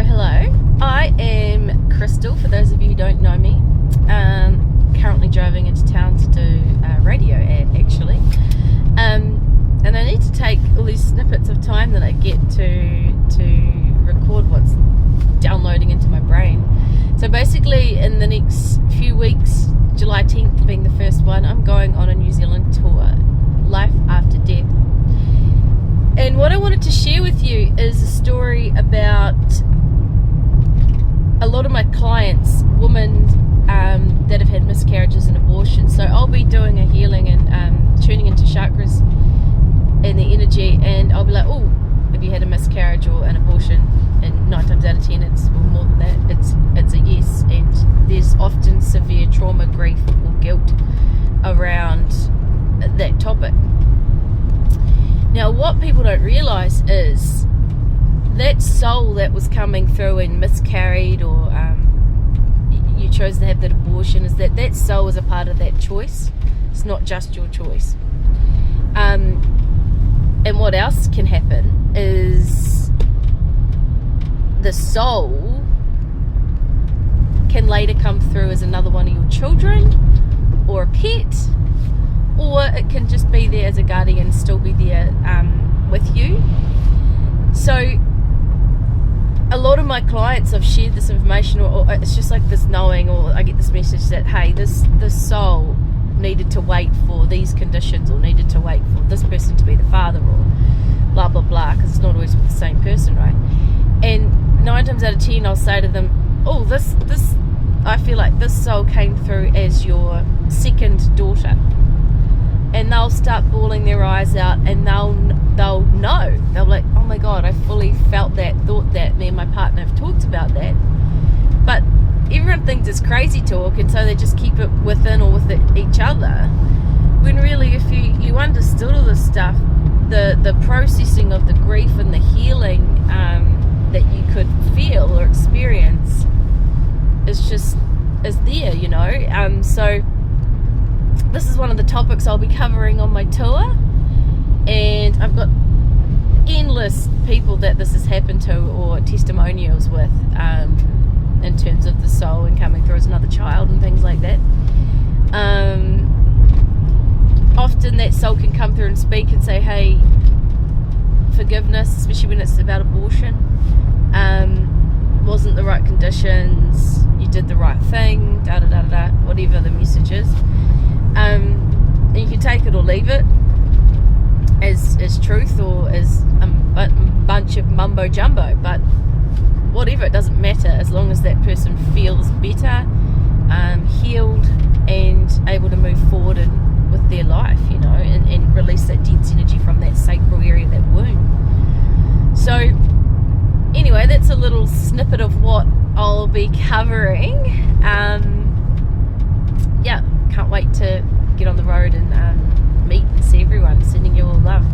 Hello. I am Crystal, for those of you who don't know me. Currently driving into town to do a radio ad, actually. And I need to take all these snippets of time that I get to record what's downloading into my brain. So basically, in the next few weeks, July 10th being the first one, I'm going on a New Zealand tour, Life After Death. And what I wanted to share with you is a story about a lot of my clients, women that have had miscarriages and abortions. So I'll be doing a healing and tuning into chakras and the energy, and I'll be like, oh, have you had a miscarriage or an abortion? And 9 times out of 10, it's more than that. It's a yes. And there's often severe trauma, grief, or guilt around that topic. Now, what people don't realise is that soul that was coming through and miscarried, or you chose to have that abortion, is that soul is a part of that choice. It's not just your choice. And what else can happen is the soul can later come through as another one of your children or a pet, or it can just be there as a guardian, still be there with you. So a lot of my clients, I've shared this information, or it's just like this knowing, or I get this message that, hey, this soul needed to wait for these conditions, or needed to wait for this person to be the father, or blah blah blah, because it's not always with the same person, right? And 9 times out of 10 I'll say to them, oh, this I feel like this soul came through as your second daughter. And they'll start bawling their eyes out, and they'll know. They'll be like, oh my God, I fully felt that, thought that, me and my partner have talked about that. But everyone thinks it's crazy talk, and so they just keep it within or with each other. When really, if you understood all this stuff, the processing of the grief and the healing that you could feel or experience is there, you know. So this is one of the topics I'll be covering on my tour, and I've got endless people that this has happened to, or testimonials with, in terms of the soul and coming through as another child and things like that. Often that soul can come through and speak and say, hey, forgiveness, especially when it's about abortion, wasn't the right conditions, you did the right thing, da da da da, whatever the message is. And you can take it or leave it as truth, or as a bunch of mumbo jumbo, but whatever, it doesn't matter, as long as that person feels better, healed, and able to move forward with their life, you know, and release that dense energy from that sacral area, that womb. So anyway, that's a little snippet of what I'll be covering. Yeah, can't wait to get on the road and meet and see everyone. Sending you all love.